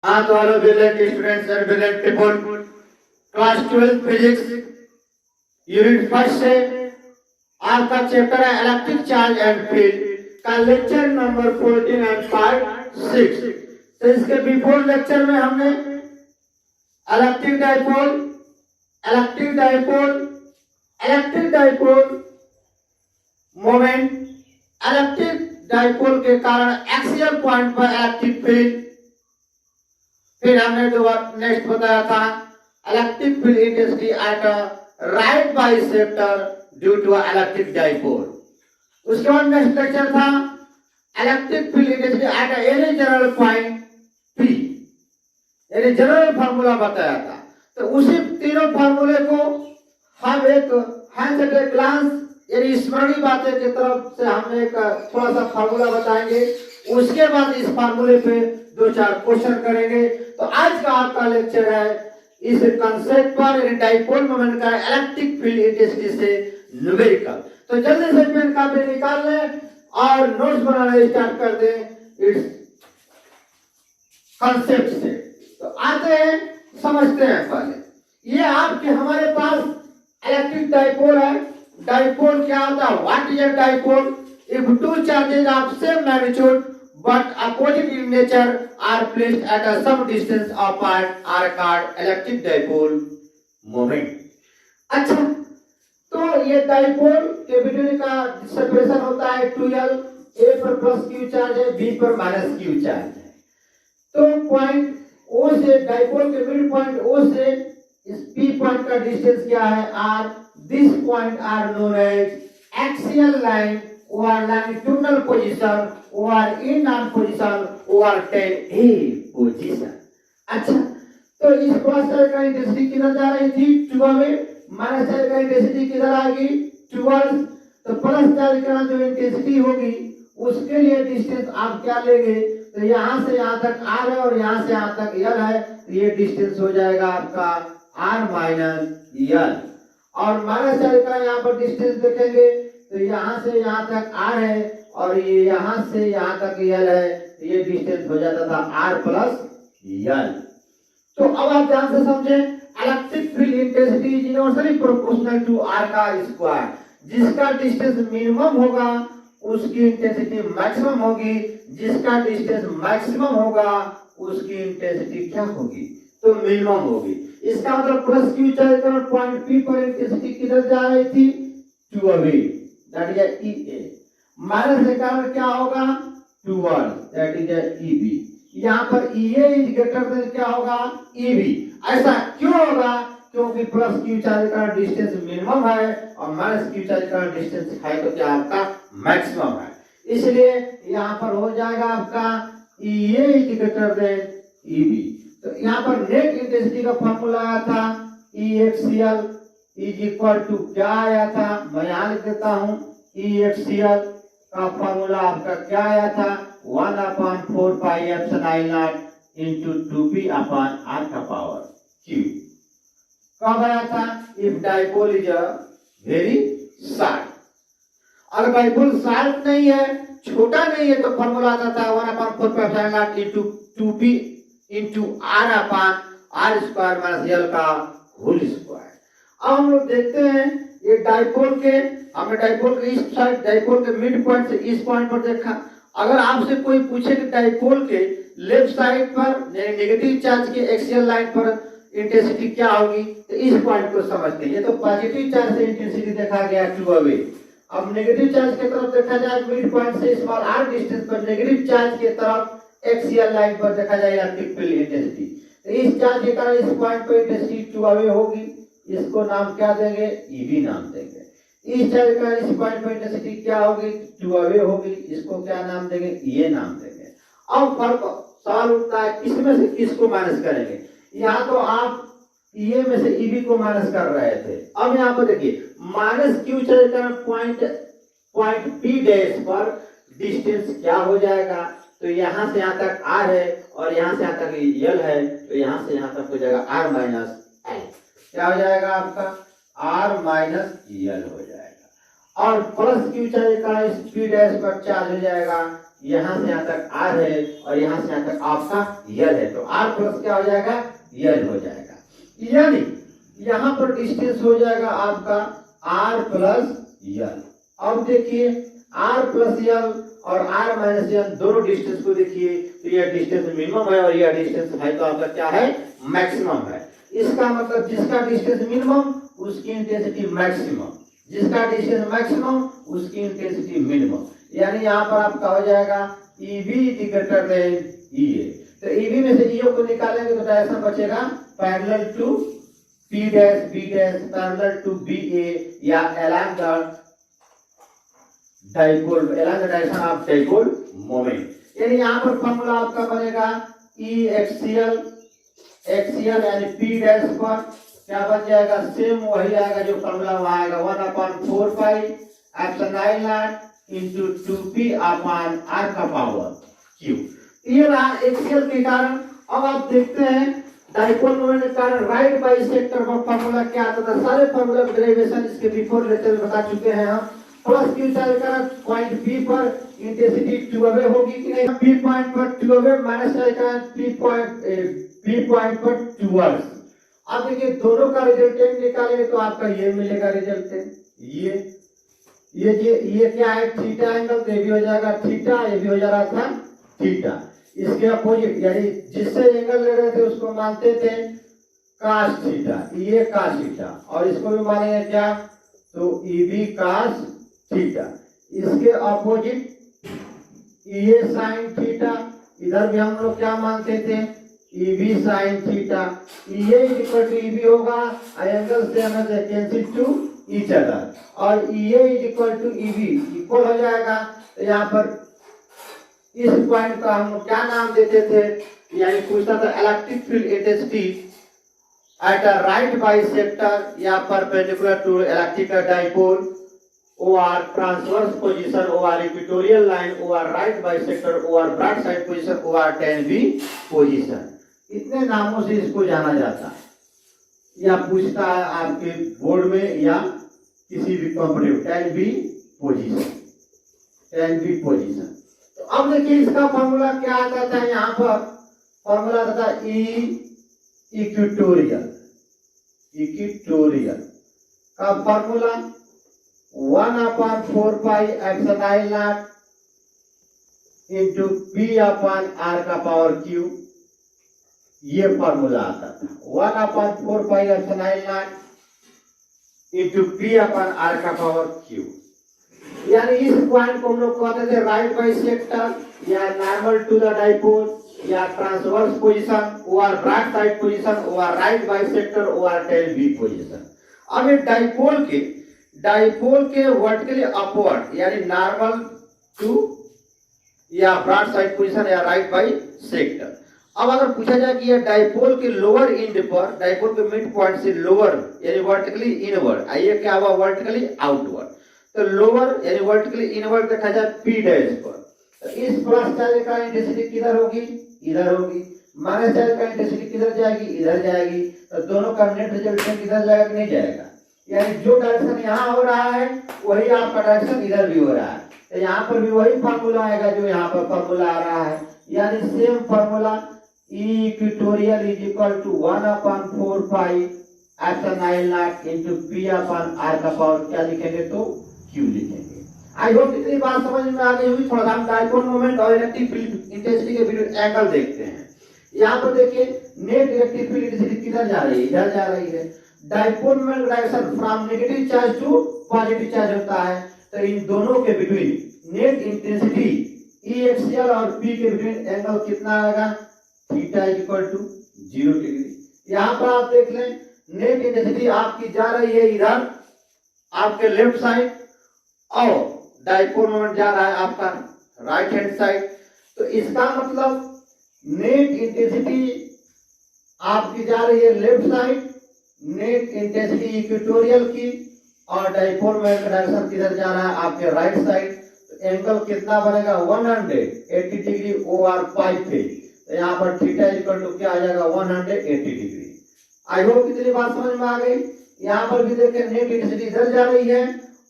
हाँ तो hello brilliant students and brilliant people, class 12 physics unit first से आपका चैप्टर है इलेक्ट्रिक चार्ज एंड फील्ड का लेक्चर नंबर 14 एंड पार्ट 6। तो इसके बिफोर लेक्चर में हमने electric dipole moment, electric dipole के कारण एक्सियल पॉइंट पर इलेक्ट्रिक फील्ड, फिर हमने जो नेक्स्ट बताया था electric field intensity at right bisector due to electric dipole. उसके बाद नेक्स्ट लेक्चर था electric field intensity at any general point P, यानी जनरल फार्मूला बताया था। तो उसी तीनों फार्मूले को हम एक हैंड एट ए ग्लांस यानी स्मरणीय बातें की तरफ से हम एक थोड़ा सा फार्मूला बताएंगे, उसके बाद इस फार्मूले पे दो चार क्वेश्चन करेंगे। तो आज का आपका लेक्चर है इस कंसेप्ट पर, डाइपोल मोमेंट का इलेक्ट्रिक फील्ड इंटेंसिटी से न्यूमेरिकल। तो जल्दी से पेन कॉपी निकाल लें और नोट्स बनाना स्टार्ट कर दें इस कंसेप्ट से। तो आते हैं, समझते हैं पहले। ये आपके हमारे पास इलेक्ट्रिक डाइपोल है। डाइपोल क्या होता है? What is a dipole? If two charges of same magnitude but opposite in nature are placed at a some distance apart are called electric dipole moment। अच्छा, तो ये डाइपोल के बिटवीन का separation होता है 2L, A पर plus Q charge है, B पर माइनस Q चार्ज है। तो पॉइंट O से, डाइपोल के मिड पॉइंट O से इस P पॉइंट का डिस्टेंस क्या है? R। This point are known as axial line or longitudinal position or in non position or 10A position। अच्छा, तो इस प्लस चार्ज का इंटेंसिटी किधर जा रही थी? 12, माइनस चार्ज का इंटेंसिटी किधर आएगी? 12। तो प्लस चार्ज का जो इंटेंसिटी होगी उसके लिए डिस्टेंस आप क्या लेंगे? तो यहाँ से यहाँ तक R है और यहाँ से यहाँ तक L है, तो ये डिस्टेंस हो जाएगा आपका R माइनस L। और माइनस चार्ज का यहाँ पर डिस्टेंस देखेंगे तो यहाँ से यहाँ तक R है और ये यहाँ से यहाँ तक L है, तो ये डिस्टेंस हो जाता था R प्लस L। तो अब आप ध्यान से समझें, electric field intensity is inversely proportional to R का स्क्वायर। जिसका डिस्टेंस मिनिमम होगा उसकी इंटेंसिटी मैक्सिमम होगी, जिसका डिस्टेंस मैक्सिमम होगा उसकी इंटेंसिटी क्या होगी? तो मिनिमम होगी। इसका मतलब प्लस Q चार्ज का पॉइंट P पर इंटेंसिटी किधर जा रही थी? 2 that is EA। माइनस के कारण क्या होगा? 12 that is EB। यहाँ पर EA इज ग्रेटर देन क्या होगा? EB। ऐसा क्यों होगा? क्योंकि प्लस Q चार्ज का डिस्टेंस मिनिमम है और माइनस Q चार्ज का डिस्टेंस है तो क्या आपका मैक्सिमम है, इसलिए यहाँ पर हो जाएगा आपका EA is greater than EB। तो यहाँ पर नेट इंटेंसिटी का फॉर्मूला आया था EXCL इज इक्वल टू क्या आया था? मैं यहाँ लिख देता हूँ। EXCL का फॉर्मूला आपका क्या आया था? 1/4 pi epsilon naught into 2p upon r का पावर q। कब आया था? If dipole is a very sharp. अगर डाइपोल शार्प नहीं है, छोटा नहीं है, तो फॉर्मूला आता था 1/4 pi epsilon naught into 2p into r upon r square minus l का होल स्क्वायर। अब हम लोग देखते हैं ये डाइपोल के, हमने डाइपोल के इस साइड, डाइपोल के मिड पॉइंट से इस पॉइंट पर देखा। अगर आपसे कोई पूछे कि डाइपोल के लेफ्ट साइड पर नेगेटिव चार्ज के एक्सियल लाइन पर इंटेंसिटी क्या होगी, तो इस पॉइंट को समझते हैं। ये तो पॉजिटिव चार्ज से इंटेंसिटी देखा गया 2 अब नेगेटिव चार्ज की तरफ देखा जाए मिड पॉइंट से स्मॉल r डिस्टेंस पर नेगेटिव चार्ज की तरफ एक्सियल लाइन पर देखा जाए इलेक्ट्रिक फील्ड इंटेंसिटी। तो इस चार्ज के कारण इस पॉइंट पर इंटेंसिटी 2 होगी, इसको नाम क्या देंगे? EB नाम देंगे। इस चार्ज का इस पॉइंट पर इंटेंसिटी क्या होगी? 2 होगी, इसको क्या नाम देंगे? ये नाम देंगे। अब फर्क सवाल उठता है किसमें से किसको माइनस करेंगे? यहाँ तो आप ये में से EB को माइनस कर रहे थे। अब यहाँ पर देखिए माइनस Q चार्ज का पॉइंट P डैश पर डिस्टेंस क्या हो जाएगा? तो यहाँ से यहाँ तक R है और यहाँ से यहाँ तक L है, तो यहाँ से यहाँ तक हो जाएगा R माइनस L। क्या हो जाएगा आपका? R माइनस L हो जाएगा। और प्लस Q चार्ज का इस P डैश पर चार्ज हो जाएगा यहाँ से यहाँ तक आर है और यहाँ से यहाँ तक आपका यल है, तो आर प्लस क्या हो जाएगा, यल हो जाएगा। यानी यहाँ पर डिस्टेंस हो जाएगा आपका आर प्लस यल। अब देखिए आर प्लस यल और आर माइनस यल दोनों डिस्टेंस को देखिए, तो यह डिस्टेंस मिनिमम है और यह डिस्टेंस है तो आपका क्या है, मैक्सिमम है। इसका मतलब जिसका डिस्टेंस मिनिमम उसकी इंटेंसिटी मैक्सिमम, जिसका डिस्टेंस मैक्सिमम उसकी इंटेंसिटी मिनिमम। यानी यहाँ पर आपका हो जाएगा EB ग्रेटर देन EA। तो EB में से EO को निकालेंगे तो डायरेक्शन बचेगा parallel to P dash B dash parallel to BA या along the dipole, along the direction of dipole moment. यानी यहाँ पर फॉर्मूला आपका बनेगा E एक्सियल यानी P डैश पर क्या बन जाएगा, सेम वही आएगा जो फॉर्मूला वहां आएगा 1/4 pi epsilon naught into 2p upon r का पावर q। ये रहा एक्सियल के कारण। अब आप देखते हैं डाइपोल मोमेंट के कारण राइट बाइसेक्टर का फॉर्मूला क्या आता था, सारे फॉर्मूला का डेरिवेशन इसके बिफोर लेक्चर में बता चुके हैं हम। प्लस q चार्ज का पॉइंट p पर इंटेंसिटी 2 अवे होगी कि नहीं, p पॉइंट पर 2 अवे माइनस चार्ज का p पॉइंट पर 2 अब देखिए दोनों का रिजल्टेंट निकालेंगे तो आपका ये मिलेगा रिजल्टेंट, ये क्या है, थीटा एंगल, तो ये भी हो जाएगा थीटा, ये भी हो जा रहा था थीटा। इसके अपोजिट यानी जिससे एंगल ले रहे थे उसको मानते थे कास थीटा, ये कास थीटा, और इसको भी मानेंगे क्या, तो EB कास थीटा। इसके अपोजिट ये साइन थीटा, इधर भी हम लोग क्या मानते थे, EB साइन थीटा। ये इक्वल टू EB होगा, एंगल से हमें वैकेंसी टू ईच अदर, और EA equal to EB equal हो जाएगा। तो यहाँ पर इस पॉइंट का हम क्या नाम देते थे, यानी पूछता था electric field intensity at a right bisector या perpendicular to electrical dipole or transverse position or equatorial line or right bisector or broadside position or tan V position। इतने नामों से इसको जाना जाता है या पूछता है आपके बोर्ड में या किसी भी competitive tan V position, tan V position. तो अब देखिए इसका फॉर्मूला क्या आता था, यहाँ पर फॉर्मूला आता था इक्वेटोरियल का formula 1/4 pi epsilon naught into p upon r का पावर q, ये फॉर्मूला आता था 1/4 pi epsilon naught into p upon r का पावर q। यानी इस पॉइंट को हम लोग कहते थे राइट बाइसेक्टर या नॉर्मल टू द डाइपोल या ट्रांसवर्स पोजीशन और ब्रॉड साइड पोजीशन और राइट बाइसेक्टर और tan V पोजीशन। अब ये डाइपोल के वर्टिकली अपवर्ड यानी नॉर्मल टू या ब्रॉड साइड पोजीशन या राइट बाई सेक्टर। अब अगर पूछा जाए कि ये डाइपोल के लोअर एंड पर, डाइपोल के मिड पॉइंट से लोअर यानी वर्टिकली इनवर्ड, आइए क्या हुआ वर्टिकली आउटवर्ड, तो लोअर यानी वर्टिकली इनवर्ड देखा जाए P डैश पर, तो इस प्लस चार्ज का इंटेंसिटी किधर होगी, इधर होगी, माइनस चार्ज का इंटेंसिटी किधर जाएगी, इधर जाएगी, तो दोनों का नेट रिजल्टेंट किधर जाएगा कि नहीं जाएगा। यानी जो डायरेक्शन यहाँ हो रहा है वही आपका डायरेक्शन इधर भी हो रहा है, तो यहाँ पर भी वही फार्मूला आएगा जो यहाँ पर फार्मूला आ रहा है। यानी same formula equatorial is equal to 1/4 pi epsilon naught into p upon r का पावर क्या लिखेंगे, तो q लिखेंगे। आई होप इतनी बात समझ में आ गई होगी। थोड़ा सा हम डाइपोल मोमेंट और इलेक्ट्रिक फील्ड इंटेंसिटी के बीच एंगल देखते हैं। यहाँ पर देखिए नेट इलेक्ट्रिक फील्ड इंटेंसिटी किधर जा रही है, इधर जा रही है। Dipole moment direction from negative charge to positive charge होता है, तो इन दोनों के between net intensity E axial और P के बिटवीन एंगल कितना आएगा, थीटा इक्वल टू 0 डिग्री। यहाँ पर आप देख लें नेट इंटेंसिटी आपकी जा रही है इधर आपके लेफ्ट साइड और डाइपोल मोमेंट जा रहा है आपका राइट हैंड साइड, तो इसका मतलब नेट इंटेंसिटी आपकी जा रही है left side, net intensity equatorial की, और डाइपोल मोमेंट का डायरेक्शन किधर जा रहा है आपके राइट साइड। तो एंगल कितना बनेगा 180 डिग्री ओवर पाई फेज, तो यहाँ पर थीटा इक्वल टू क्या आ जाएगा 180 डिग्री। आई होप इतनी बात समझ में आ गई। यहाँ पर भी देखें नेट इंटेंसिटी इधर जा रही है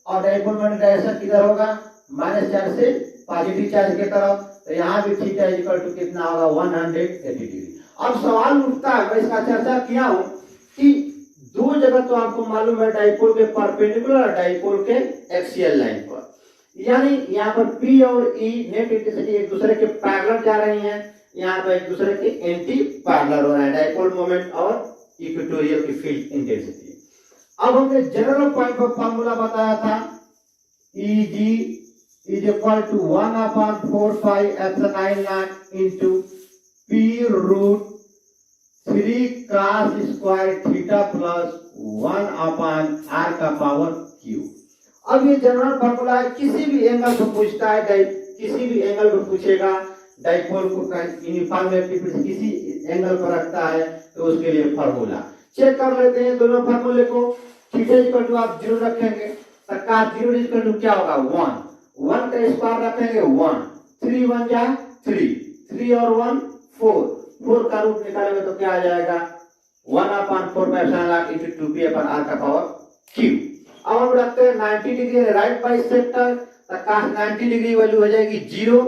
और डाइपोल मोमेंट डायरेक्शन किधर होगा, माइनस चार्ज से पॉजिटिव चार्ज की तरफ, तो यहाँ भी थीटा इक्वल टू कितना होगा 180 डिग्री। अब सवाल उठता है, मैं इसका चर्चा किया हूं कि दो जगह तो आपको मालूम है डाइपोल के परपेंडिकुलर और डाइपोल के एक्सियल लाइन पर, यानी यहाँ पर P और E नेट इंटेंसिटी एक दूसरे के पैरेलल जा रही हैं, यहाँ पर एक दूसरे के एंटी पैरेलल हो रहे हैं डाइपोल मोमेंट और इक्वेटोरियल की फील्ड इंटेंसिटी। अब हमने जनरल पॉइंट पर फार्मूला बताया था, Eg is equal to 1/4 pi epsilon naught into P root 3 cos square theta plus 1/r का पावर q। अब ये जनरल फार्मूला है, किसी भी एंगल को पूछता है, किसी भी एंगल को पूछेगा, डाइपोल को यूनिफॉर्म एक्टिविटी किसी एंगल पर रखता है तो उसके लिए फार्मूला चेक कर लेते हैं दोनों फार्मूले को। थीटा इक्वल टू आप 0 रखेंगे तो cos 0 इक्वल टू क्या होगा 1 का स्क्वायर रखेंगे 1, 3 1 जा 3, 3 और 1 4, 4 का रूट निकालेंगे तो क्या आ जाएगा 1/4 pi into 2p upon r का पावर q। अब हम रखते हैं 90 डिग्री राइट बाइसेक्टर, तो cos 90 डिग्री वैल्यू हो जाएगी 0,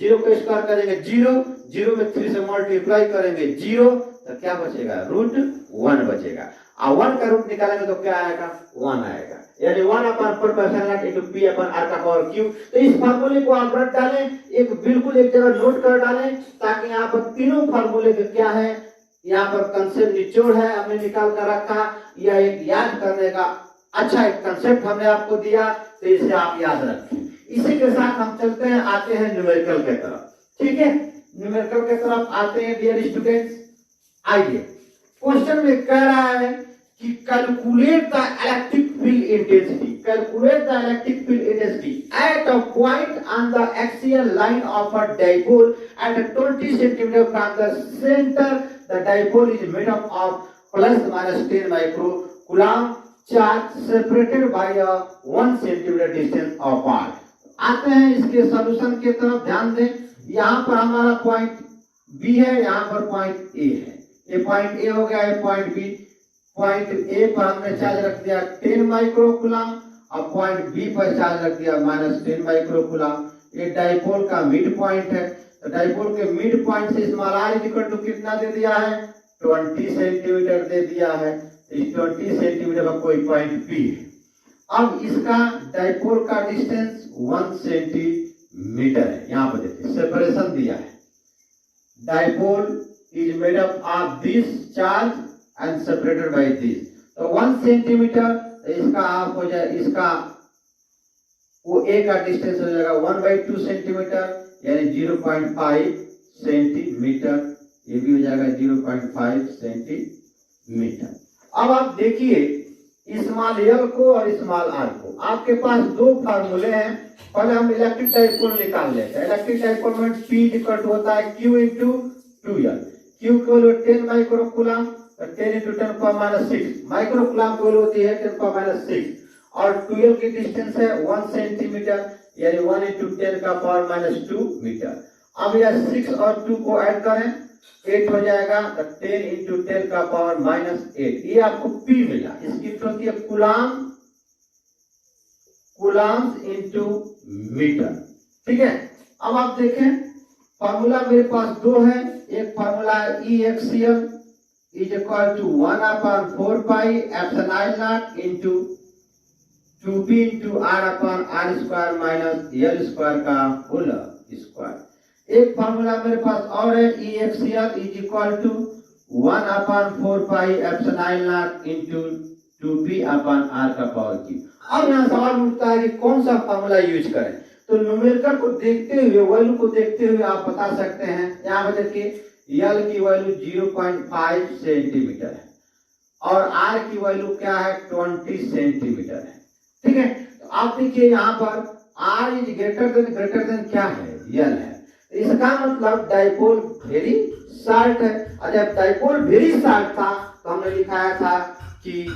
0 का स्क्वायर करेंगे 0, 0 में 3 से मल्टीप्लाई करेंगे 0, तो क्या बचेगा √1 बचेगा, और 1 का रूट निकालेंगे तो क्या आएगा 1 आएगा, यानी 1/4 pi into p upon r का पावर q। तो इस फार्मूले को आप रट डालें, एक बिल्कुल एक जगह नोट कर डालें, ताकि यहाँ पर तीनों फार्मूले के क्या है, यहाँ पर कंसेप्ट निचोड़ है हमने निकाल कर रखा, यह एक याद करने का अच्छा एक कंसेप्ट हमने आपको दिया, तो इसे आप याद रखें। इसी के साथ हम चलते हैं, आते हैं न्यूमेरिकल के तरफ। ठीक है, न्यूमेरिकल के तरफ आते हैं डियर स्टूडेंट्स। आइए, क्वेश्चन में कह रहा है कि calculate the electric field intensity, calculate the electric field intensity at a point on the axial line of a dipole at 20 centimetre from the centre. The dipole is made up of ±10 micro coulomb charge separated by a 1 centimetre distance apart. आते हैं इसके solution की तरफ, ध्यान दें, यहाँ पर हमारा पॉइंट बी है, यहाँ पर पॉइंट ए है, ये पॉइंट ए हो गया, ये पॉइंट बी। पॉइंट ए पर हमने चार्ज रख दिया 10 माइक्रो कूलम्ब और पॉइंट बी पर चार्ज रख दिया -10 माइक्रो कूलम्ब। ये डाइपोल का मिड पॉइंट है, तो डाइपोल के मिड पॉइंट से स्मॉल r इक्वल टू कितना दे दिया है 20 सेंटीमीटर दे दिया है, इस 20 सेंटीमीटर का कोई पॉइंट P है। अब इसका डाइपोल का डिस्टेंस 1 सेंटीमीटर है, यहाँ पर देखिए सेपरेशन दिया है, dipole is made up of this charge and separated by this, तो 1 सेंटीमीटर, इसका आप हो जाए, इसका वो ए का डिस्टेंस हो जाएगा 1/2 सेंटीमीटर, यानी 0.5 सेंटीमीटर, ये भी हो जाएगा 0.5 सेंटीमीटर। अब आप देखिए स्मॉल एल को और स्मॉल आर को, आपके पास दो फार्मूले हैं, पहले हम इलेक्ट्रिक डाइपोल निकाल लेते हैं। इलेक्ट्रिक डाइपोल में P इक्वल टू होता है Q into 2L, Q की value 10 micro coulomb, 10 into 10 power -6 micro coulomb की वैल्यू होती है 10 पावर -6, और 2L की डिस्टेंस है 1 सेंटीमीटर, यानी 1 into 10 का पावर -2 मीटर। अब यह 6 और 2 को ऐड करें 8 हो जाएगा, तो 10 into 10 का पावर -8, ये आपको P मिला। इसकी होती है कूलम्ब, कूलम्ब इनटू मीटर। ठीक है, अब आप देखें फार्मूला मेरे पास दो है, एक फार्मूला है EXCL is equal to 1/4 pi epsilon naught into 2p into r/r square minus l square का होल स्क्वायर। एक फार्मूला मेरे पास और है EXCL is equal to 1/4 pi epsilon naught into 2p/r का पावर q। अब यहाँ सवाल उठता है कि कौन सा फार्मूला यूज करें, तो न्यूमेरिकल को देखते हुए, वैल्यू को देखते हुए आप बता सकते हैं। यहाँ पर देखिए L की वैल्यू 0.5 सेंटीमीटर है और R की वैल्यू क्या है 20 सेंटीमीटर है। ठीक है, तो आप देखिए यहाँ पर R इज ग्रेटर देन क्या है L है, इसका मतलब डाइपोल वेरी शार्ट है। और जब डाइपोल वेरी शार्ट था तो हमने लिखाया था कि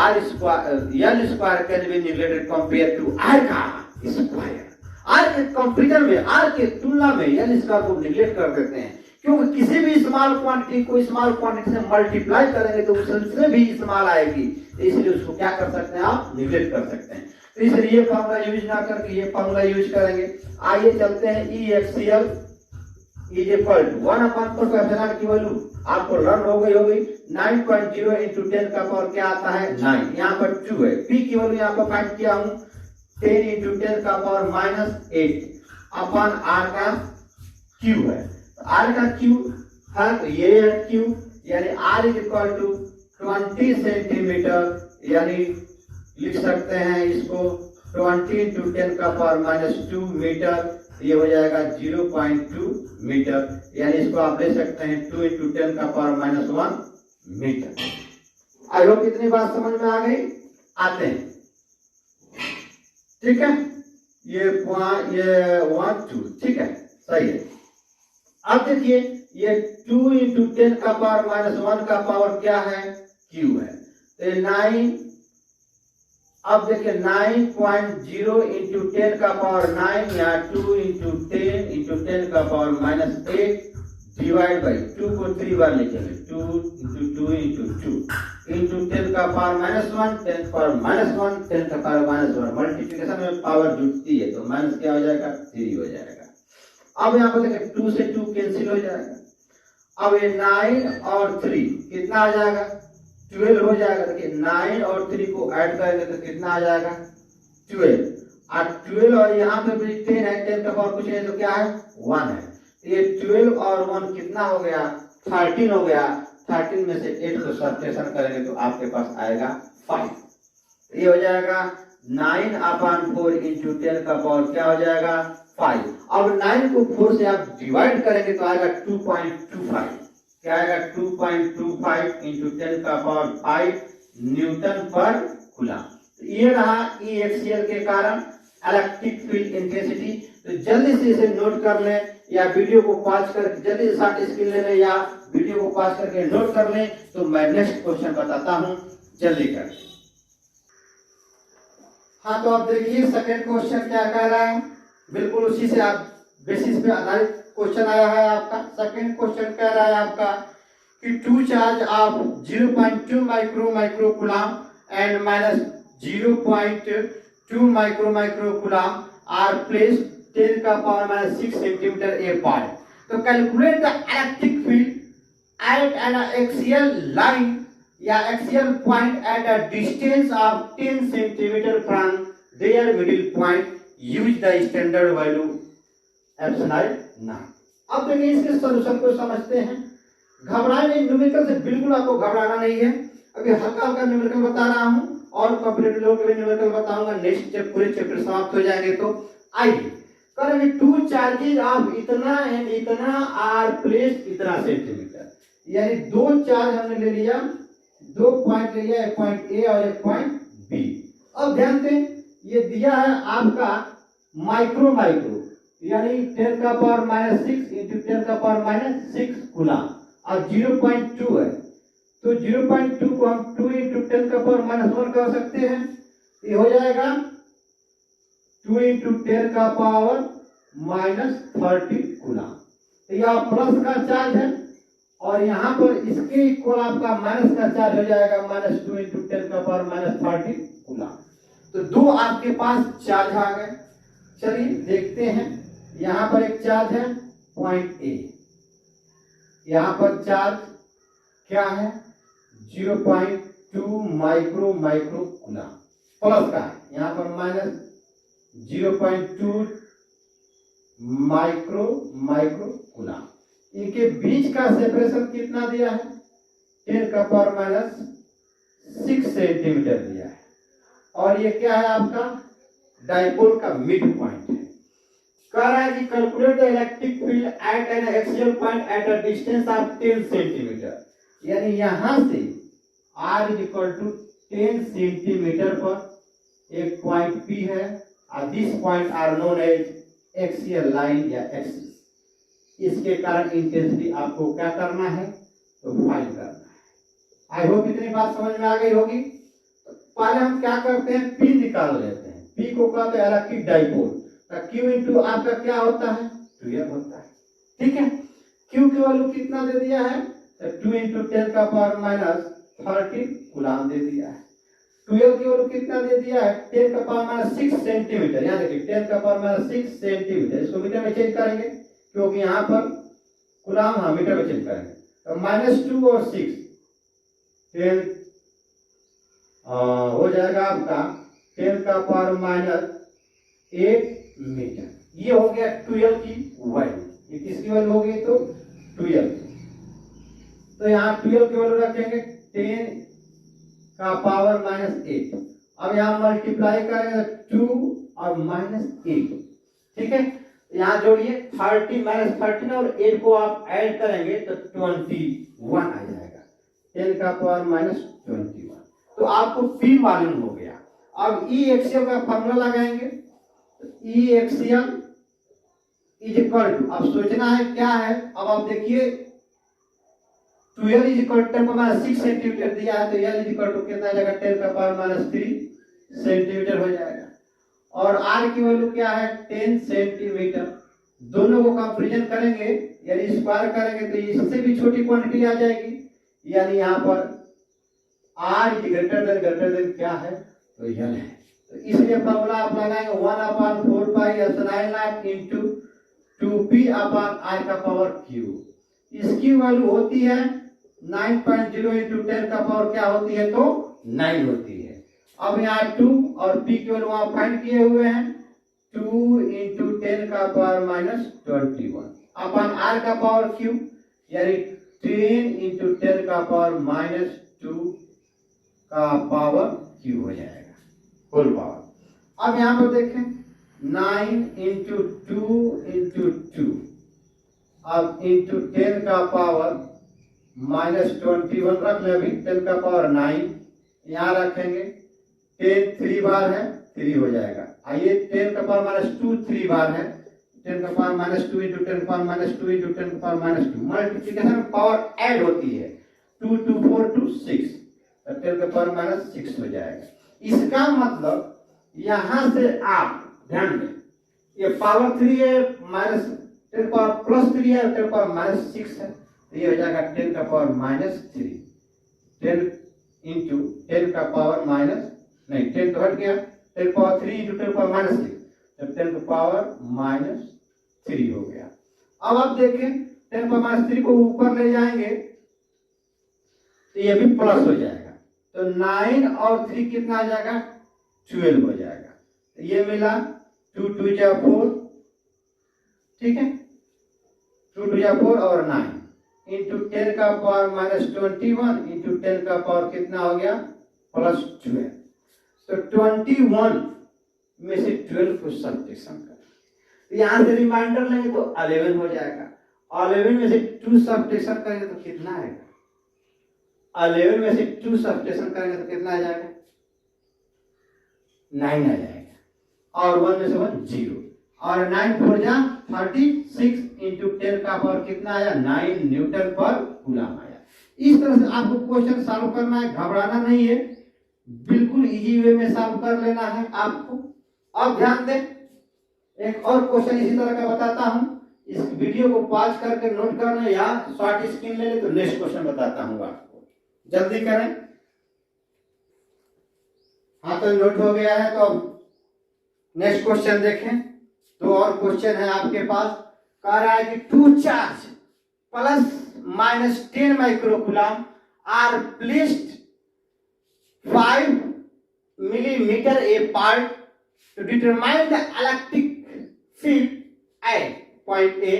R square L square can be neglected compared to R का स्क्वायर। R के कंपैरिजन में, R के तुलना में L स्क्वायर को निगलेक्ट कर देते हैं, क्योंकि किसी भी स्मॉल क्वांटिटी को स्मॉल क्वांटिटी से मल्टीप्लाई करेंगे तो उससे भी स्मॉल आएगी, इसलिए उसको क्या कर सकते हैं आप निगलेक्ट कर सकते हैं। तो इसलिए ये फॉर्मूला यूज ना करके ये फॉर्मूला यूज करेंगे। आइए चलते हैं EHCl is equal to 1/4 epsilon की वैल्यू आपको लर्न हो गई होगी। 9.0 इंटू 10 का पावर क्या आता है 9, यहाँ पर 2 है। P की वैल्यू यहाँ पर फाइंड किया हूँ 10 इंटू 10 का पावर -8 अपन R का Q है। तो R का Q है तो ये है Q, यानी R is equal to 20 centimetre, यानी लिख सकते हैं इसको 20 इंटू 10 का पावर -2 मीटर, ये हो जाएगा 0.2 मीटर, यानी इसको आप ले सकते हैं 2 इंटू 10 का पावर -1 मीटर। आई होप इतनी बात समझ में आ गई। आते हैं, ठीक है, ये 1 2, ठीक है, सही है। अब देखिए ये 2 इंटू 10 का पावर -1 का पावर क्या है Q है, तो 9, अब देखिए 9.0 इंटू 10 का पावर 9 या 2 इंटू 10 इंटू 10 का पावर -8 डिवाइड बाई 2 को 3 बार लिखेंगे, 2 इंटू 2 इंटू 2 इंटू 10 का पावर -1 10 पावर -1 10 का पावर -1, मल्टीप्लिकेशन में पावर जुटती है तो माइनस क्या हो जाएगा 3 हो जाएगा। अब यहाँ पर देखिए 2 से 2 कैंसिल हो जाएगा। अब ये 9 और 3 कितना आ जाएगा 12 हो जाएगा। देखिए 9 और 3 को ऐड करेंगे तो कितना आ जाएगा 12, और 12 और यहाँ पे भी 10 है, 10 का पावर कुछ नहीं तो क्या है 1 है, तो ये 12 और 1 कितना हो गया 13 हो गया। 13 में से 8 को सब्ट्रैक्शन करेंगे तो आपके पास आएगा 5, ये हो जाएगा 9/4 इंटू 10 का पावर क्या हो जाएगा 5। अब 9 को 4 से आप डिवाइड करेंगे तो आएगा 2.25, क्या आएगा 2.25 इंटू 10 का पावर 5 न्यूटन पर कूलम। तो ये रहा EHCl के कारण इलेक्ट्रिक फील्ड इंटेंसिटी। तो जल्दी से इसे नोट कर लें या वीडियो को पॉज कर जल्दी से शॉर्ट स्क्रीन ले लें या वीडियो को पॉज करके नोट कर लें, तो मैं नेक्स्ट क्वेश्चन बताता हूं, जल्दी कर। हाँ, तो आप देखिए सेकंड क्वेश्चन क्या कह रहा है, बिल्कुल उसी से आप बेसिस पे आधारित क्वेश्चन आया है आपका। सेकंड क्वेश्चन कह रहा है आपका कि 2 charge of 0.2 micro coulomb and -0.2 micro coulomb are placed 10 का पावर -6 सेंटीमीटर अपार्ट। तो calculate the electric field at an axial line या axial point at a distance of 10 centimetre from their middle point, use the standard value epsilon naught. अब देखिए इसके solution को समझते हैं। घबराए नहीं, न्यूमेरिकल से बिल्कुल आपको घबराना नहीं है। अभी हल्का हल्का न्यूमेरिकल बता रहा हूं और कॉम्पिटिटिव लोग के भी न्यूमेरिकल बताऊंगा, नेक्स्ट जब पूरे चैप्टर समाप्त हो जाएंगे तो। आइए करेंगे 2 चार्जेस ऑफ इतना एंड इतना आर प्लेस्ड इतना सेंटीमीटर, यानी 2 चार्ज हमने ले लिया, 2 पॉइंट ले लिया, एक पॉइंट ए और एक पॉइंट बी। अब ध्यान दें ये दिया है आपका माइक्रो यानी 10 का पावर -6 इंटू 10 का पावर -6 कूलम और 0.2 है, तो 0.2 को हम 2 इंटू 10 का पावर -1 कर सकते हैं, ये हो जाएगा 2 इंटू 10 का पावर -30 कूलम। तो यह प्लस का चार्ज है और यहाँ पर इसके इक्वल आपका माइनस का चार्ज हो जाएगा -2 इंटू 10 का पावर -30 कूलम। तो 2 आपके पास चार्ज आ गए। चलिए देखते हैं, यहाँ पर एक चार्ज है पॉइंट ए, यहाँ पर चार्ज क्या है 0.2 माइक्रो कूलम प्लस का है, यहाँ पर -0.2 माइक्रो कूलम। इनके बीच का सेपरेशन कितना दिया है 10 का पावर -6 सेंटीमीटर दिया है, और ये क्या है आपका डाइपोल का मिड पॉइंट है। कह रहा है कि calculate the electric field at an axial point at a distance of 10 centimetre, यानी यहां से r is equal to 10 centimetre पर एक पॉइंट P है और this point are known as axial line या एक्सिस। इसके कारण इंटेंसिटी आपको क्या करना है तो फाइंड करना है। आई होप इतनी बात समझ में आ गई होगी। पहले हम क्या करते हैं P निकाल लेते हैं। P को कहते हैं इलेक्ट्रिक डाइपोल, Q इंटू आपका क्या होता है 2m होता है, ठीक है। Q की वैल्यू कितना दे दिया है 2 इंटू 10 का पावर -30 कूलम दे दिया है। 12 की वैल्यू कितना दे दिया है 10 का पावर माइनस 6 सेंटीमीटर। यहाँ देखिए 10 का पावर माइनस 6 सेंटीमीटर, इसको मीटर में चेंज करेंगे क्योंकि यहाँ पर कूलम, हाँ मीटर में चेंज करेंगे तो -2 और 6 10 हो जाएगा आपका 10 का पावर माइनस 8 मीटर। ये हो गया 12 की वैल्यू। ये किसकी वैल्यू होगी तो 12। तो यहाँ 12 की वैल्यू रखेंगे 10 का पावर माइनस 8। अब यहाँ मल्टीप्लाई करेंगे 2 और -8, ठीक है। यहाँ जोड़िए 30 -13 और 8 को आप ऐड करेंगे तो 21 आ जाएगा। 10 का पावर माइनस 21। तो आपको P मालूम हो गया। अब E एक्सियल का फॉर्मूला लगाएंगे। E axial is equal to, अब सोचना है क्या है। अब आप देखिए 12 इज इक्वल टू 10 का माइनस 6 सेंटीमीटर दिया है तो L इज इक्वल टू कितना आ जाएगा 10 का पावर माइनस 3 सेंटीमीटर हो जाएगा। और R की वैल्यू क्या है 10 सेंटीमीटर। दोनों को कंपैरिजन करेंगे यानी स्क्वायर करेंगे तो इससे भी छोटी क्वांटिटी आ जाएगी, यानी यहाँ पर R इज ग्रेटर देन क्या है तो L है। तो इसलिए फॉर्मूला आप लगाएंगे 1/4 pi epsilon naught into 2p upon I का पावर q। इसकी वैल्यू होती है 9.0 इंटू 10 का पावर क्या होती है तो 9 होती है। अब यहाँ 2 और p की वैल्यू वहां फाइंड किए हुए हैं 2 इंटू 10 का पावर माइनस 21 अपॉन R का पावर q, यानी 10 इंटू 10 का पावर माइनस 2 का पावर q हो जाएगा होल पावर। अब यहाँ पर देखें 9 इंटू 2 इंटू 2 अब इंटू 10 का पावर माइनस 21 रख ले। अभी 10 का पावर 9 यहाँ रखेंगे 10 3 बार है 3 हो जाएगा। आइए 10 का पावर माइनस 2 3 बार है 10 का पावर माइनस 2 इंटू 10 का पावर माइनस 2 इंटू 10 का पावर माइनस 2। मल्टीप्लिकेशन में पावर ऐड होती है 2 2 4 2 6 तो 10 का पावर माइनस 6 हो जाएगा। इसका मतलब यहां से आप ध्यान दें ये पावर 3 है माइनस 10 पावर प्लस 3 है 10 पावर माइनस 6 है तो ये हो जाएगा 10 का पावर माइनस 3 10 इंटू 10 का पावर माइनस नहीं 10 तो हट गया 10 पावर 3 इंटू 10 पावर माइनस 6 तो 10 का पावर माइनस 3 हो गया। अब आप देखें 10 पावर माइनस 3 को ऊपर ले जाएंगे तो ये भी प्लस हो जाएगा तो 9 और 3 कितना आ जाएगा 12 हो जाएगा। तो ये मिला 2 2 जा 4, ठीक है 2 2 जा 4 और 9 इंटू 10 का पावर माइनस 21 इंटू 10 का पावर कितना हो गया प्लस 12। तो 21 में से 12 को सब्ट्रैक्शन करें तो यहां से रिमाइंडर लेंगे तो 11 हो जाएगा। 11 में से 2 सब्ट्रैक्शन करेंगे तो कितना आएगा 11 में से 2 सब्ट्रैक्शन करेंगे तो कितना आ जाएगा 9 आ जाएगा और 1 में से 1 0 और 9 4 जा 36 इंटू 10 का पावर कितना आया 9 न्यूटन पर कूलम आया। इस तरह से आपको क्वेश्चन सॉल्व करना है, घबराना नहीं है, बिल्कुल इजी वे में सॉल्व कर लेना है आपको। अब ध्यान दें एक और क्वेश्चन इसी तरह का बताता हूं, इस वीडियो को पॉज करके नोट कर लें या शॉर्ट स्क्रीन ले लें तो नेक्स्ट क्वेश्चन बताता हूं आपको, जल्दी करें। हाँ तो नोट हो गया है तो नेक्स्ट क्वेश्चन देखें। तो और क्वेश्चन है आपके पास, कह रहा है कि 2 charge plus minus 10 microcoulomb are placed 5 millimeter apart to determine the electric field at point A.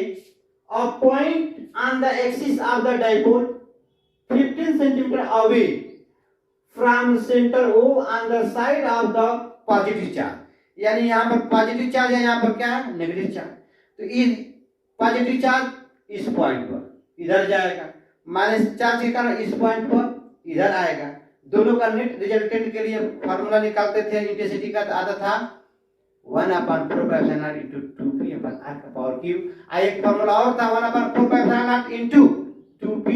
A point on the axis of the dipole 15 centimeter away from center O on the side of the positive charge। यानी यहाँ पर positive charge है, यहाँ पर क्या है negative charge. तो इस पॉजिटिव चार्ज इस पॉइंट पर इधर जाएगा, माइनस चार्ज के कारण इस पॉइंट पर इधर आएगा। दोनों का नेट रिजल्टेंट के लिए फार्मूला निकालते थे इंटेंसिटी का, तो आता था 1/4 into 2p upon r का पावर क्यूब। एक फार्मूला और था 1/4 into 2p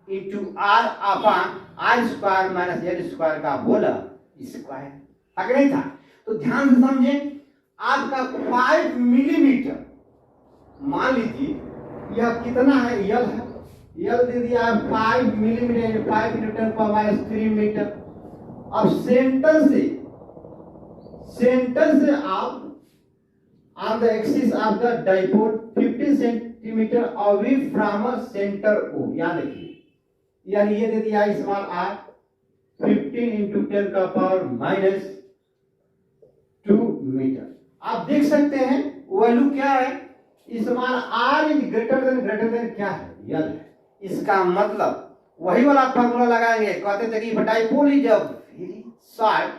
into r upon r square minus l square का होल स्क्वायर, आगे नहीं था। तो ध्यान से समझें, आपका 5 मिलीमीटर मान लीजिए यह कितना है यल है, यल दे दिया 5 मिलीमीटर 5 न्यूटन पर माइनस 3 मीटर। अब सेंटर से आप on the axis of the dipole 15 centimetre away from centre O, याद रखिए, यानी ये दे दिया स्मॉल r 15 into 10 का पावर -2 मीटर। आप देख सकते हैं वैल्यू क्या है, small r is greater than क्या है, यल है। इसका मतलब वही वाला फार्मूला लगाएंगे, कहते थे कि dipole is very short,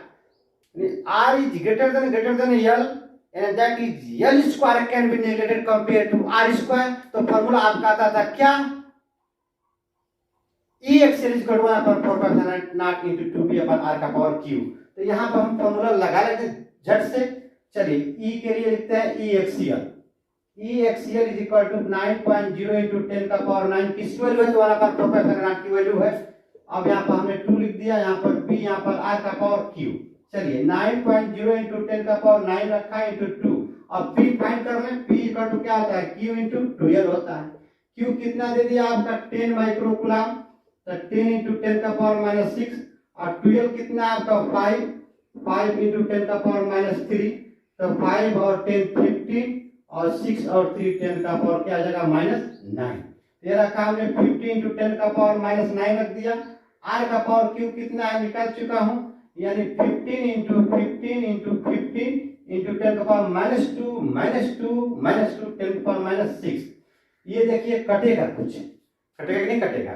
r is greater than l and that is l square can be negated compared to r square। तो फार्मूला आपका आता था क्या, EXL is equal to 1/4 into 2p upon r का पावर q। तो यहाँ पर हम फार्मूला लगा लेते हैं झट से। चलिए E के लिए लिखते हैं EXL is equal to 9.0 into 10 का पावर 9, किस वैल्यू है, तो 1/4 की वैल्यू है। अब यहाँ पर हमने 2 लिख दिया, यहाँ पर p, यहाँ पर r का पावर q। चलिए 9.0 into 10 का पावर 9 रखा है into 2। अब p फाइंड कर लें, p इक्वल टू क्या होता है, q into 12 होता है। q कितना दे दिया आपका 10 माइक्रोकूलम, तो 10 into 10 का पावर -6, और 12 कितना आपका 5 into 10 का पावर -3, तो 5 और 10 15, और 6 और 3 10 का पावर क्या आ जाएगा -9। ये रखा हमने 50 into 10 का पावर -9 रख दिया। r का पावर q कितना है निकाल चुका हूं, यानी 15 into 15 into 15 into 10 का पावर -2 10 का पावर -6। ये देखिए कटेगा, कुछ कटेगा कि नहीं कटेगा।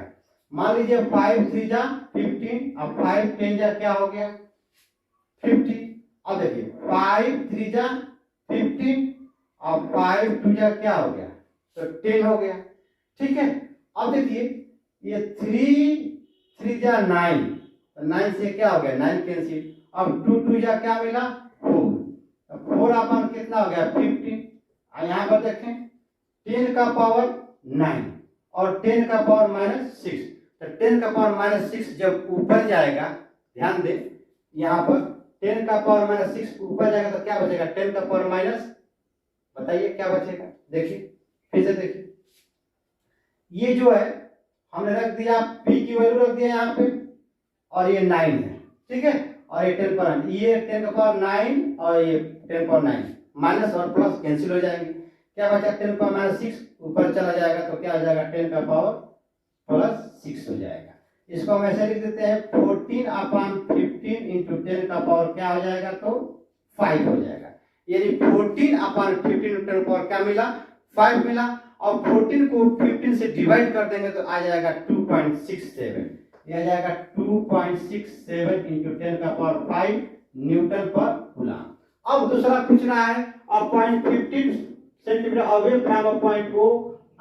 मान लीजिए 5 3 जा 15, अब 5 10 जा क्या हो गया 50। अब देखिए 5 3 जा 15, अब 5 2 जा क्या हो गया, तो 10 हो गया, ठीक है। अब देखिए ये 3 जा 9, 9 से क्या हो गया 9 कैंसिल, अब 2 जा क्या मिला 4 अपन कितना हो गया 15। यहाँ पर देखें 10 का पावर 9 और 10 का पावर -6, तो 10 का पावर -6 जब ऊपर जाएगा, ध्यान दें यहाँ पर 10 का पावर -6 ऊपर जाएगा तो क्या बचेगा 10 का पावर माइनस, बताइए क्या बचेगा, देखिए फिर से देखिए, ये जो है हमने रख दिया p की वैल्यू रख दिया यहाँ पे, और ये 9 है, ठीक है, और ये 10 पर ये 10 का पावर 9 और ये 10 पावर 9, माइनस और प्लस कैंसिल हो जाएंगे, क्या बचा 10 पावर -6 ऊपर चला जाएगा तो क्या हो जाएगा 10 का पावर +6 हो जाएगा। इसको हम ऐसे लिख देते हैं 14/15 into 10 का पावर क्या हो जाएगा, तो 5 हो जाएगा। यानी 14/15 into 10 पावर क्या मिला 5 मिला, और 14 को 15 से डिवाइड कर देंगे तो आ जाएगा 2.67, यह आ जाएगा 2.67 into 10 का पावर 5 न्यूटन पर कूलम। अब दूसरा पूछ रहा है a point 15 centimeter away from a point O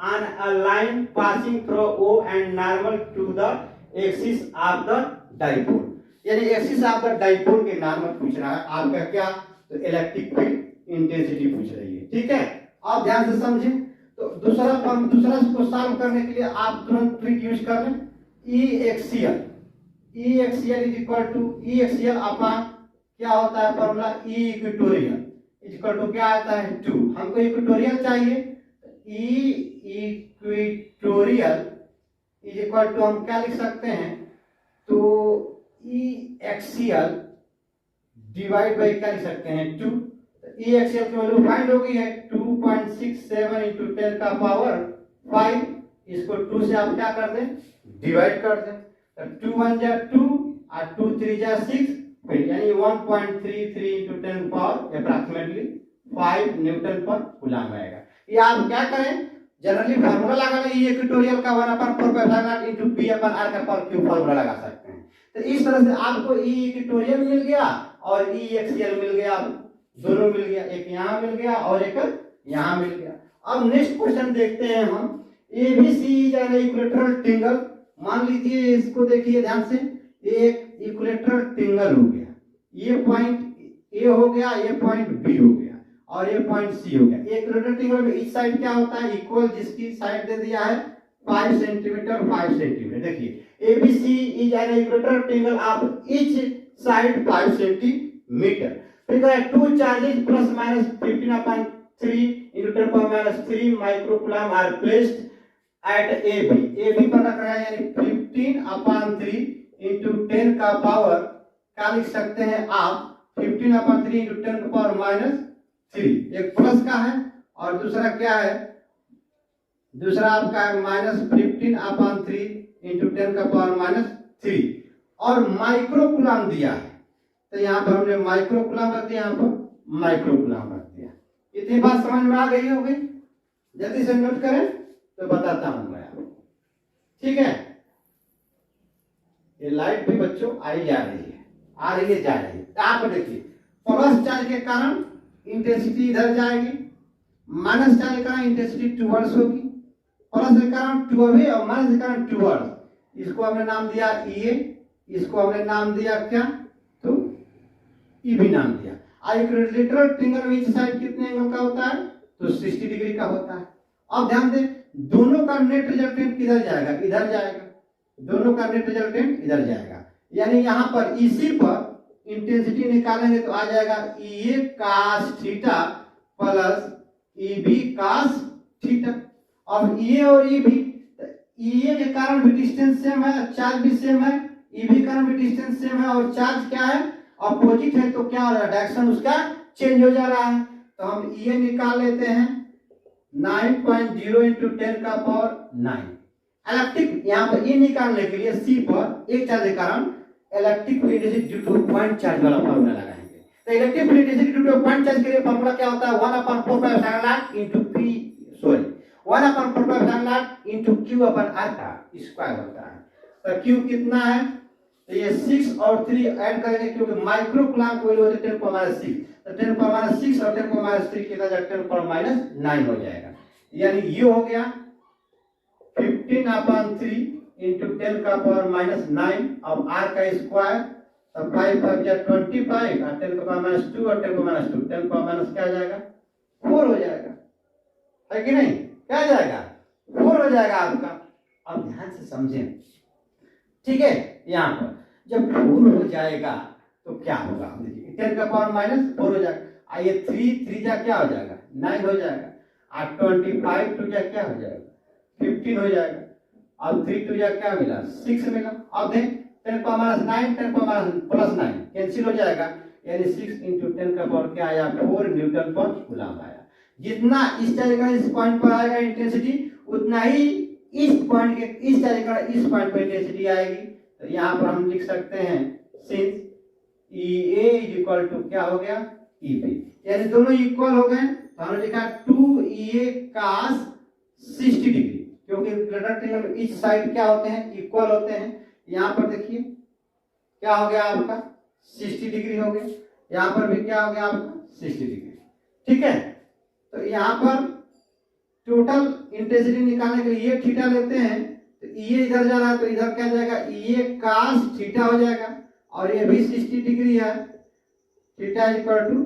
on a line passing through O and normal to the axis of the dipole। यानी एक्सिस ऑफ द डाइपोल के नॉर्मल पूछ रहा है आपका क्या, तो इलेक्ट्रिक फील्ड इंटेंसिटी पूछ रही है, ठीक है। आप ध्यान से समझें, तो दूसरा को सॉल्व करने के लिए आप तुरंत ट्रिक यूज कर लें, EXL is equal to EXL upon क्या होता है formula, E equatorial equal to क्या आता है 2। हमको इक्वेटोरियल चाहिए, E equatorial is equal to हम क्या लिख सकते हैं, तो EXL डिवाइड बाई क्या लिख सकते हैं 2। EXL की वैल्यू फाइंड हो गई है 2.67 into 10 का पावर 5। इसको 2 से आप क्या कर दें डिवाइड कर दें, तो 2 1 जा 2 और 2 3 जा 6, फिर यानी 1.33 into 10 पावर अप्रॉक्सीमेटली 5 न्यूटन पर कूलम आएगा। ये आप क्या करें, जनरली फार्मूला लगा लें, ये इक्वेटोरियल का 1/4 into p अपन r का पावर q फार्मूला लगा सकते हैं। तो इस तरह से आपको E इक्वेटोरियल मिल गया और EXL मिल गया, दोनों मिल गया, एक यहाँ मिल गया और एक यहाँ मिल गया। अब नेक्स्ट क्वेश्चन देखते हैं हम, ABC is an equilateral triangle. मान लीजिए इसको देखिए ध्यान से, एक इक्विलेटरल ट्रायंगल हो गया, ये पॉइंट A हो गया, ये पॉइंट B हो गया और ये पॉइंट C हो गया। एक इक्विलेटरल ट्रायंगल में इस साइड क्या होता है इक्वल, जिसकी साइड दे दिया है 5 सेंटीमीटर 5 सेंटीमीटर। देखिए ABC is an equilateral triangle of each side 5 centimetre. फिर 2 charges ±15/3 into 10⁻³ microcoulomb are placed at AB पर रख रहा है, यानी 15/3 into 10 का पावर क्या लिख सकते हैं आप 15/3 इंटू 10⁻³ एक प्लस का है और दूसरा क्या है, दूसरा आपका है -15/3 इंटू 10⁻³ और माइक्रोकुलाम दिया है, तो यहाँ पर हमने माइक्रोकुलाम रख दिया, यहाँ पर माइक्रोकुलाम रख दिया। इतनी बात समझ में आ गई होगी, जल्दी से नोट करें तो बताता हूं मैं आपको, ठीक है। ये लाइट भी बच्चों आई जा रही है, आ रही है जा रही है। आप देखिए प्लस चार्ज के कारण इंटेंसिटी इधर जाएगी, माइनस चार्ज के कारण इंटेंसिटी टुवर्ड्स होगी, प्लस के कारण टू अवे और माइनस के कारण टुवर्ड्स। इसको हमने नाम दिया EA, इसको हमने नाम दिया क्या, तो EB नाम दिया। एक लेटरल ट्रिंगल में इस साइड कितने एंगल का होता है, तो 60 डिग्री का होता है। अब ध्यान दें दोनों का नेट रिजल्टेंट किधर जाएगा, इधर जाएगा, दोनों का नेट रिजल्टेंट इधर जाएगा। यानी यहाँ पर इसी पर इंटेंसिटी निकालेंगे तो आ जाएगा EA cos theta plus EB cos theta. और EA और EB, EA के कारण भी डिस्टेंस सेम है, चार्ज भी सेम है, EB के कारण भी डिस्टेंस सेम है और चार्ज क्या है, अपोजिट है, तो क्या हो रहा है, डायरेक्शन उसका चेंज हो जा रहा है। तो हम EA निकाल लेते हैं 9.0 इंटू 10⁻⁹। इलेक्ट्रिक यहाँ पर E निकालने के लिए C पर एक चार्ज के कारण electric field intensity due two point charge वाला फॉर्मूला लगाएंगे। तो electric field intensity due two point charge के लिए फॉर्मूला क्या होता है, 1/4πε0 into P, sorry 1/4πε0 into Q/R का स्क्वायर होता है। तो Q कितना है, तो ये 6 और 3 ऐड करेंगे क्योंकि माइक्रोकुलाम की वैल्यू होती है 10⁻6, तो 10⁻6 और 10⁻3 कितना जाएगा, 10⁻9 हो जाएगा। यानी ये हो गया 15/3 इंटू 10⁻9 अब R का स्क्वायर, तो 5 या 25 और 10⁻2 और 10⁻2 10 क्या जाएगा, 4 हो जाएगा, है कि नहीं, क्या जाएगा, 4 हो जाएगा आपका। अब ध्यान से समझें, ठीक है। यहाँ पर जब 4 हो जाएगा तो क्या होगा, देखिए 10⁻⁻4 हो जाएगा, आइए 3 जा क्या हो जाएगा, 9 हो जाएगा, और 25 2 जा क्या हो जाएगा, 15 हो जाएगा, अब 3 2 जा क्या मिला, 6 मिला। अब देख 10⁻9 10⁻+9 कैंसिल हो जाएगा, यानी 6 इंटू 10 का पावर क्या आया, 4 न्यूटन पर कूलम आया। जितना इस चार्ज का इस पॉइंट पर आएगा इंटेंसिटी, उतना ही इस पॉइंट के इस चार्ज का इस पॉइंट पर इंटेंसिटी आएगी। तो यहाँ पर हम लिख सकते हैं सिंस EA इक्वल टू क्या हो गया, EB, यानी दोनों इक्वल हो गए, तो हमने लिखा 2EA cos 60 डिग्री, क्योंकि लेटरल ट्रायंगल इच साइड क्या होते हैं, इक्वल होते हैं। यहाँ पर देखिए क्या हो गया आपका 60 डिग्री हो गया, यहाँ पर भी क्या हो गया आपका 60 डिग्री, ठीक है। तो यहाँ पर टोटल इंटेंसिटी निकालने के लिए ये थीटा लेते हैं, तो ये इधर जा रहा है तो इधर क्या जाएगा, ये cos थीटा हो जाएगा, और ये भी 60 डिग्री है, थीटा इक्वल टू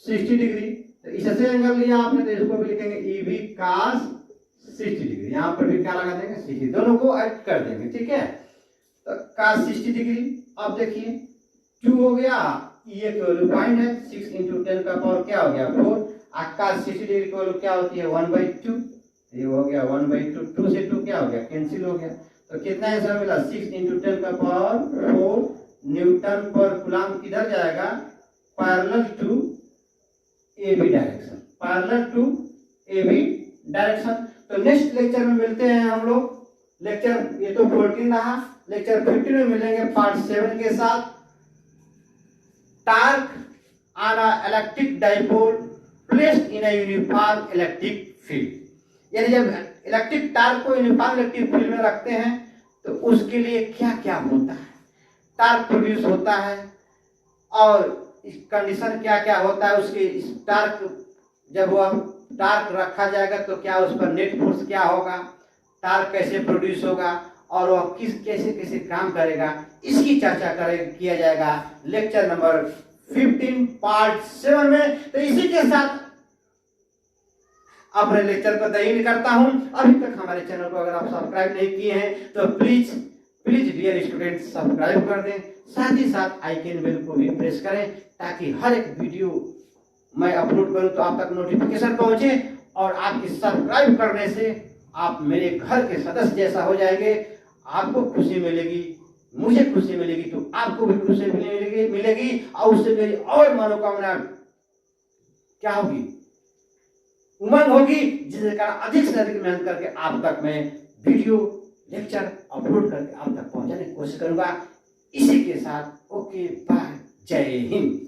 60 डिग्री। तो इससे एंगल लिया आपने, तो इसको भी लिखेंगे EB cos 60 डिग्री, यहाँ पर भी क्या लगा देंगे 60, दोनों को ऐड कर देंगे, ठीक है। तो cos 60 डिग्री, अब देखिए 2 हो गया, ये की वैल्यू पॉइंट है, 6 इंटू 10 का पावर क्या हो गया 4, cos 60 डिग्री की वैल्यू क्या होती है 1/2, ये हो गया 1/2, 2 से 2 क्या हो गया, कैंसिल हो गया। तो कितना आंसर मिला, 6 इंटू 10 का पावर 4 न्यूटन पर कूलम किधर जाएगा, parallel to AB direction, parallel to AB direction. तो नेक्स्ट लेक्चर में मिलते हैं हम लोग, लेक्चर ये तो 14 रहा, लेक्चर 15 में मिलेंगे पार्ट 7 के साथ, torque on a electric dipole placed in a uniform electric field. यानी जब इलेक्ट्रिक टार्क को यूनिफॉर्म इलेक्ट्रिक फील्ड में रखते हैं तो उसके लिए क्या क्या होता है, टार्क प्रोड्यूस होता है, और कंडीशन क्या क्या होता है उसके, टार्क जब वह टार्क रखा जाएगा तो क्या उस पर नेट फोर्स क्या होगा, टार्क कैसे प्रोड्यूस होगा, और वह किस कैसे कैसे काम करेगा, इसकी चर्चा किया जाएगा लेक्चर नंबर 15 पार्ट 7 में। तो इसी के साथ अपने लेक्चर को दहीन करता हूं। अभी तक हमारे चैनल को अगर आप सब्सक्राइब नहीं किए हैं तो प्लीज डियर स्टूडेंट सब्सक्राइब कर दें, साथ ही साथ आइकन बेल को भी प्रेस करें, ताकि हर एक वीडियो मैं अपलोड करूं तो आप तक नोटिफिकेशन पहुंचे, और आपके सब्सक्राइब करने से आप मेरे घर के सदस्य जैसा हो जाएंगे, आपको खुशी मिलेगी, मुझे खुशी मिलेगी तो आपको भी खुशी मिलेगी और उससे मेरी और मनोकामना क्या होगी, उमंग होगी, जिसके कारण अधिक से अधिक मेहनत करके आप तक मैं वीडियो लेक्चर अपलोड करके आप तक पहुंचाने की कोशिश करूंगा। इसी के साथ ओके बाय, जय हिंद।